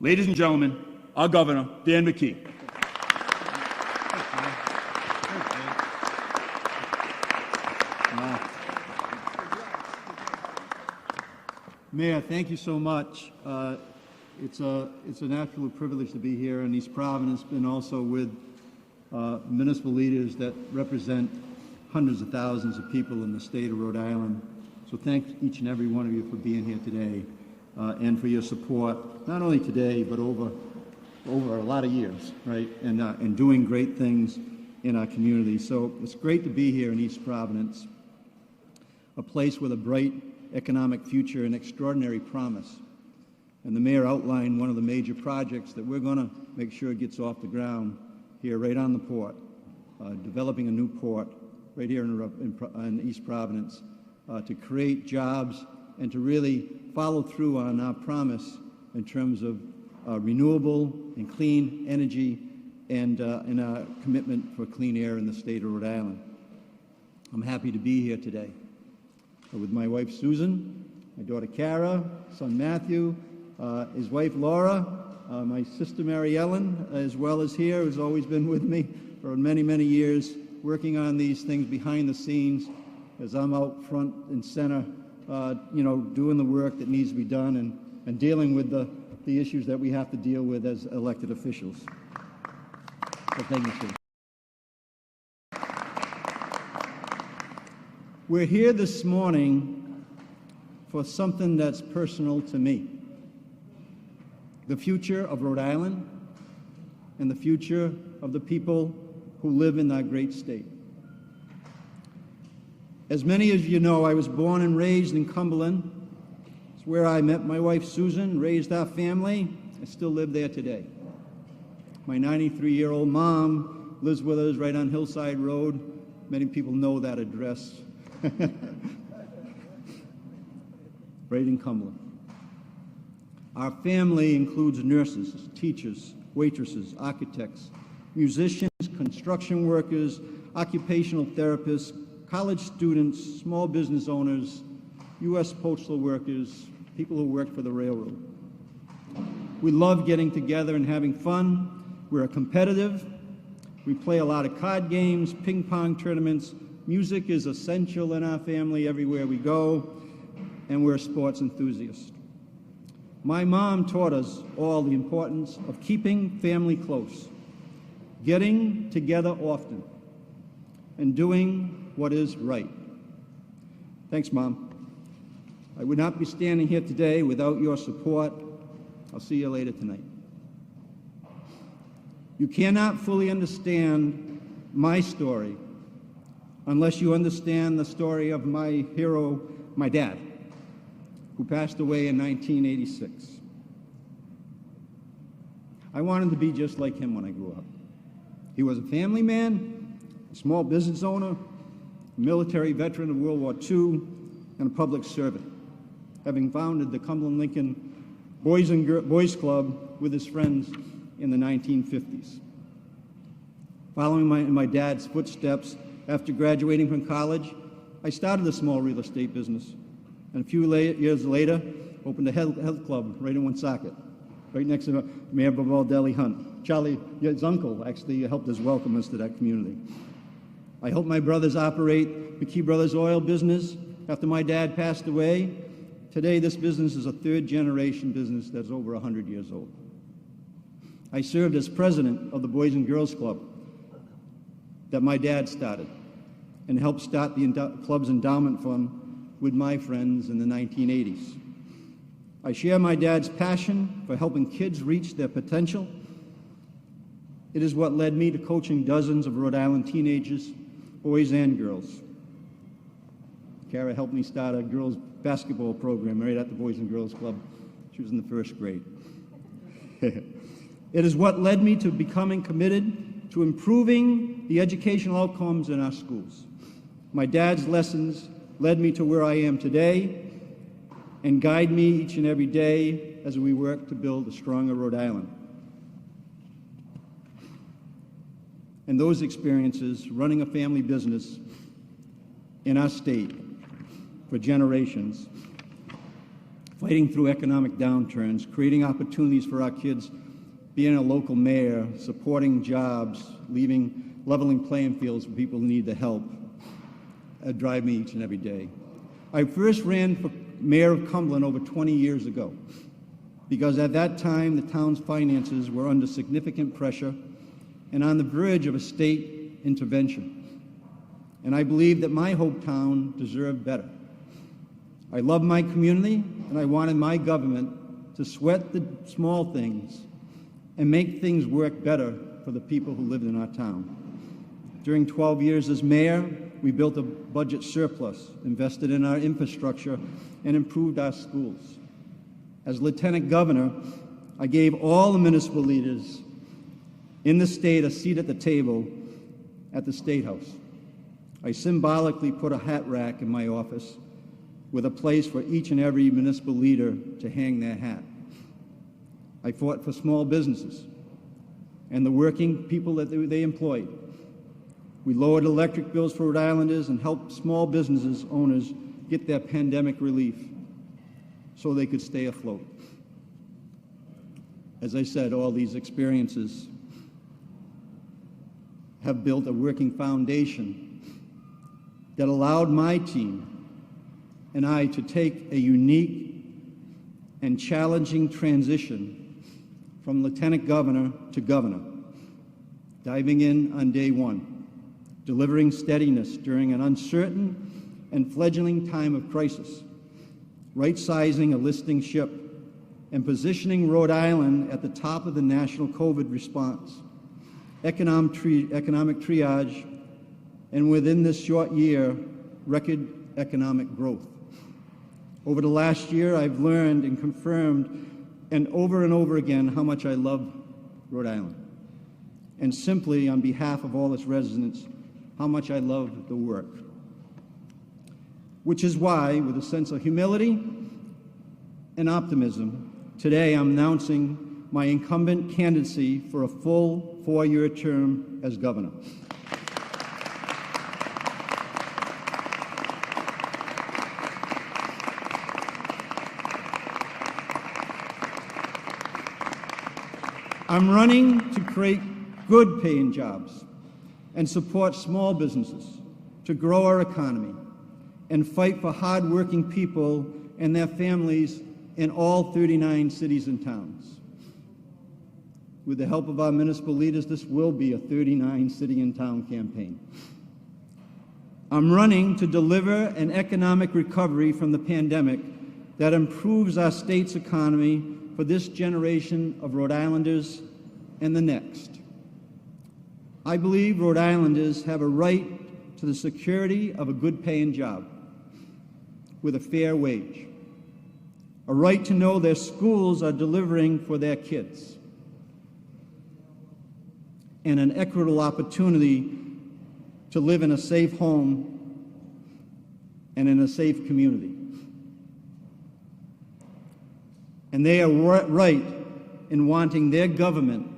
Ladies and gentlemen, our Governor, Dan McKee. Mayor, thank you so much. It's an absolute privilege to be here in East Providence and also with municipal leaders that represent hundreds of thousands of people in the state of Rhode Island. So thank each and every one of you for being here today and for your support, not only today, but over a lot of years, right? And doing great things in our community. So it's great to be here in East Providence, a place with a bright economic future and extraordinary promise. And the mayor outlined one of the major projects that we're going to make sure gets off the ground here right on the port, developing a new port right here in East Providence to create jobs and to really follow through on our promise in terms of renewable and clean energy and our commitment for clean air in the state of Rhode Island. I'm happy to be here today with my wife Susan, my daughter Kara, son Matthew, his wife Laura, my sister Mary Ellen, as well as here, who's always been with me for many, many years, working on these things behind the scenes as I'm out front and center, doing the work that needs to be done and dealing with the issues that we have to deal with as elected officials. So thank you, Susan. We're here this morning for something that's personal to me. The future of Rhode Island and the future of the people who live in our great state. As many of you know, I was born and raised in Cumberland. It's where I met my wife Susan, raised our family. I still live there today. My 93-year-old mom lives with us right on Hillside Road. Many people know that address. Right in Cumberland. Our family includes nurses, teachers, waitresses, architects, musicians, construction workers, occupational therapists, college students, small business owners, U.S. postal workers, people who work for the railroad. We love getting together and having fun. We're competitive. We play a lot of card games, ping pong tournaments. Music is essential in our family everywhere we go, and we're sports enthusiasts. My mom taught us all the importance of keeping family close, getting together often, and doing what is right. Thanks, Mom. I would not be standing here today without your support. I'll see you later tonight. You cannot fully understand my story unless you understand the story of my hero, my dad, who passed away in 1986. I wanted to be just like him when I grew up. He was a family man, a small business owner, a military veteran of World War II, and a public servant, having founded the Cumberland Lincoln Boys Club with his friends in the 1950s. Following in my dad's footsteps, after graduating from college, I started a small real estate business, and a few years later, opened a health club right in Woonsocket, right next to Mayor Babaldelli Hunt. Charlie, his uncle, actually helped us welcome us to that community. I helped my brothers operate McKee Brothers Oil business after my dad passed away. Today, this business is a third-generation business that's over 100 years old. I served as president of the Boys and Girls Club that my dad started and helped start the club's endowment fund with my friends in the 1980s. I share my dad's passion for helping kids reach their potential. It is what led me to coaching dozens of Rhode Island teenagers, boys and girls. Kara helped me start a girls' basketball program right at the Boys and Girls Club. She was in the first grade. It is what led me to becoming committed to improving the educational outcomes in our schools. My dad's lessons led me to where I am today and guide me each and every day as we work to build a stronger Rhode Island. And those experiences, running a family business in our state for generations, fighting through economic downturns, creating opportunities for our kids, being a local mayor, supporting jobs, leveling playing fields for people who need the help, drive me each and every day. I first ran for mayor of Cumberland over 20 years ago because at that time the town's finances were under significant pressure and on the verge of a state intervention. And I believed that my hometown deserved better. I love my community, and I wanted my government to sweat the small things and make things work better for the people who lived in our town. During 12 years as mayor, we built a budget surplus, invested in our infrastructure, and improved our schools. As lieutenant governor, I gave all the municipal leaders in the state a seat at the table at the State House. I symbolically put a hat rack in my office with a place for each and every municipal leader to hang their hat. I fought for small businesses and the working people that they employed. We lowered electric bills for Rhode Islanders and helped small businesses owners get their pandemic relief so they could stay afloat. As I said, all these experiences have built a working foundation that allowed my team and I to take a unique and challenging transition from lieutenant governor to governor, diving in on day one, delivering steadiness during an uncertain and fledgling time of crisis, right-sizing a listing ship, and positioning Rhode Island at the top of the national COVID response, economic triage, and within this short year, record economic growth. Over the last year, I've learned and confirmed and over again how much I love Rhode Island. And simply, on behalf of all its residents, how much I love the work. Which is why, with a sense of humility and optimism, today I'm announcing my incumbent candidacy for a full 4-year term as governor. I'm running to create good paying jobs and support small businesses to grow our economy and fight for hard-working people and their families in all 39 cities and towns. With the help of our municipal leaders, this will be a 39 city and town campaign. I'm running to deliver an economic recovery from the pandemic that improves our state's economy for this generation of Rhode Islanders and the next. I believe Rhode Islanders have a right to the security of a good-paying job with a fair wage, a right to know their schools are delivering for their kids, and an equitable opportunity to live in a safe home and in a safe community. And they are right in wanting their government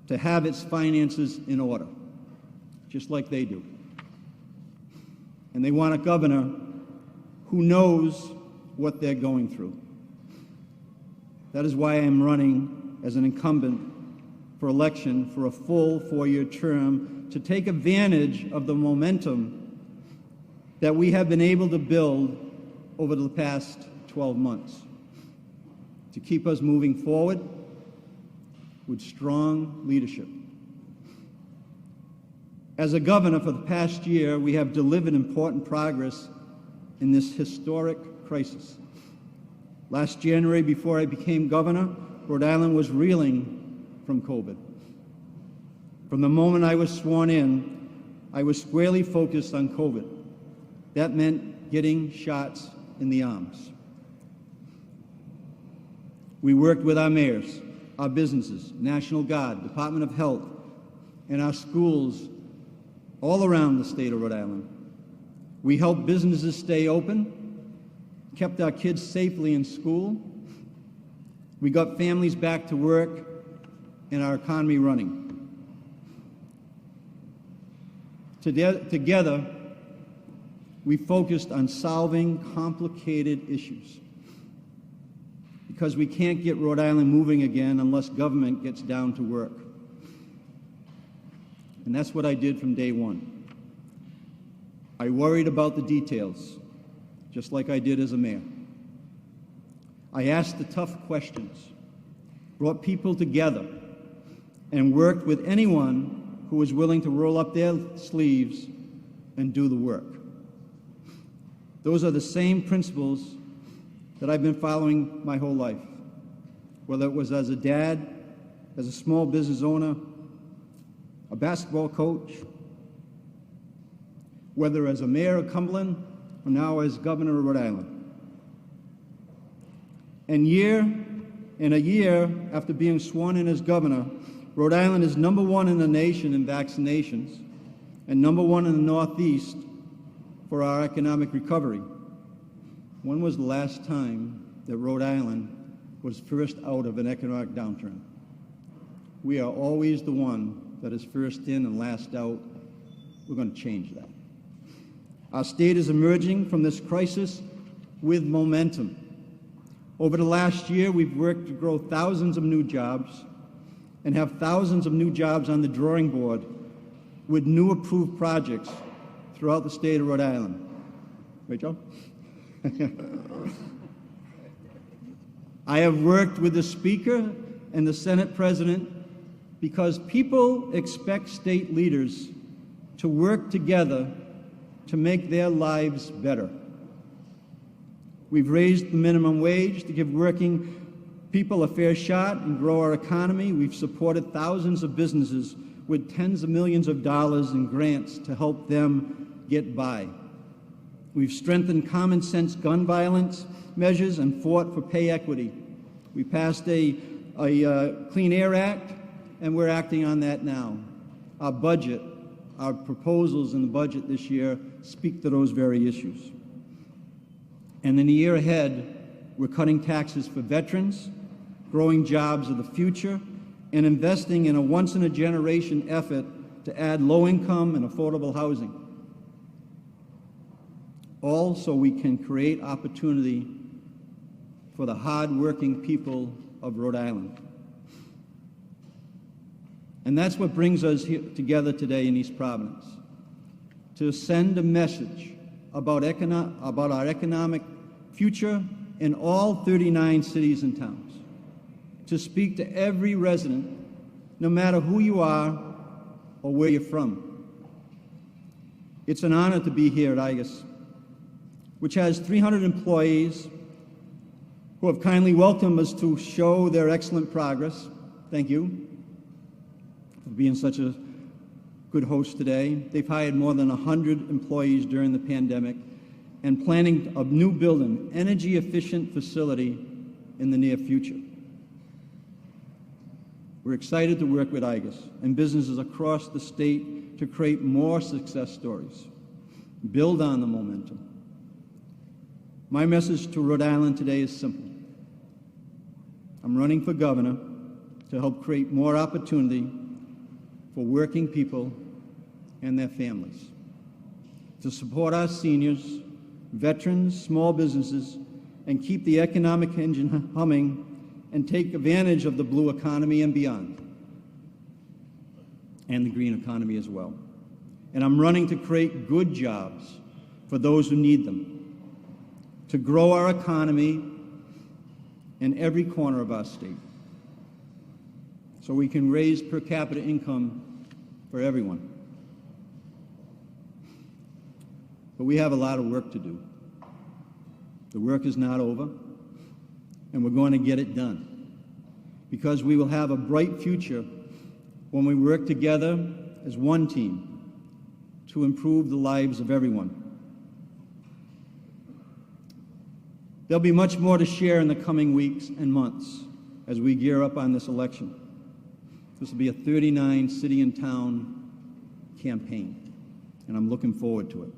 to have its finances in order, just like they do. And they want a governor who knows what they're going through. That is why I am running as an incumbent for election for a full 4-year term to take advantage of the momentum that we have been able to build over the past 12 months to keep us moving forward with strong leadership. As a governor for the past year, we have delivered important progress in this historic crisis. Last January, before I became governor, Rhode Island was reeling from COVID. From the moment I was sworn in, I was squarely focused on COVID. That meant getting shots in the arms. We worked with our mayors, our businesses, National Guard, Department of Health, and our schools all around the state of Rhode Island. We helped businesses stay open, kept our kids safely in school. We got families back to work and our economy running. Together, we focused on solving complicated issues. because we can't get Rhode Island moving again unless government gets down to work. And that's what I did from day one. I worried about the details, just like I did as a mayor. I asked the tough questions, brought people together, and worked with anyone who was willing to roll up their sleeves and do the work. Those are the same principles that I've been following my whole life, whether it was as a dad, as a small business owner, a basketball coach, whether as a mayor of Cumberland or now as governor of Rhode Island. And a year after being sworn in as governor, Rhode Island is #1 in the nation in vaccinations and #1 in the Northeast for our economic recovery. When was the last time that Rhode Island was first out of an economic downturn? We are always the one that is first in and last out. We're going to change that. Our state is emerging from this crisis with momentum. Over the last year, we've worked to grow thousands of new jobs and have thousands of new jobs on the drawing board with new approved projects throughout the state of Rhode Island. Right, Joe? I have worked with the Speaker and the Senate President because people expect state leaders to work together to make their lives better. We've raised the minimum wage to give working people a fair shot and grow our economy. We've supported thousands of businesses with tens of millions of dollars in grants to help them get by. We've strengthened common sense gun violence measures and fought for pay equity. We passed a Clean Air Act, and we're acting on that now. Our budget, our proposals in the budget this year speak to those very issues. And in the year ahead, we're cutting taxes for veterans, growing jobs of the future, and investing in a once-in-a-generation effort to add low-income and affordable housing. All so we can create opportunity for the hard-working people of Rhode Island. And that's what brings us here together today in East Providence, to send a message about our economic future in all 39 cities and towns, to speak to every resident, no matter who you are or where you're from. It's an honor to be here at IGUS, which has 300 employees who have kindly welcomed us to show their excellent progress. Thank you for being such a good host today. They've hired more than 100 employees during the pandemic and planning a new building, energy-efficient facility in the near future. We're excited to work with IGUS and businesses across the state to create more success stories, build on the momentum. My message to Rhode Island today is simple. I'm running for governor to help create more opportunity for working people and their families, to support our seniors, veterans, small businesses, and keep the economic engine humming and take advantage of the blue economy and beyond, and the green economy as well. And I'm running to create good jobs for those who need them, to grow our economy in every corner of our state, so we can raise per capita income for everyone. But we have a lot of work to do. The work is not over, and we're going to get it done, because we will have a bright future when we work together as one team to improve the lives of everyone. There'll be much more to share in the coming weeks and months as we gear up on this election. This will be a 39 city and town campaign, and I'm looking forward to it.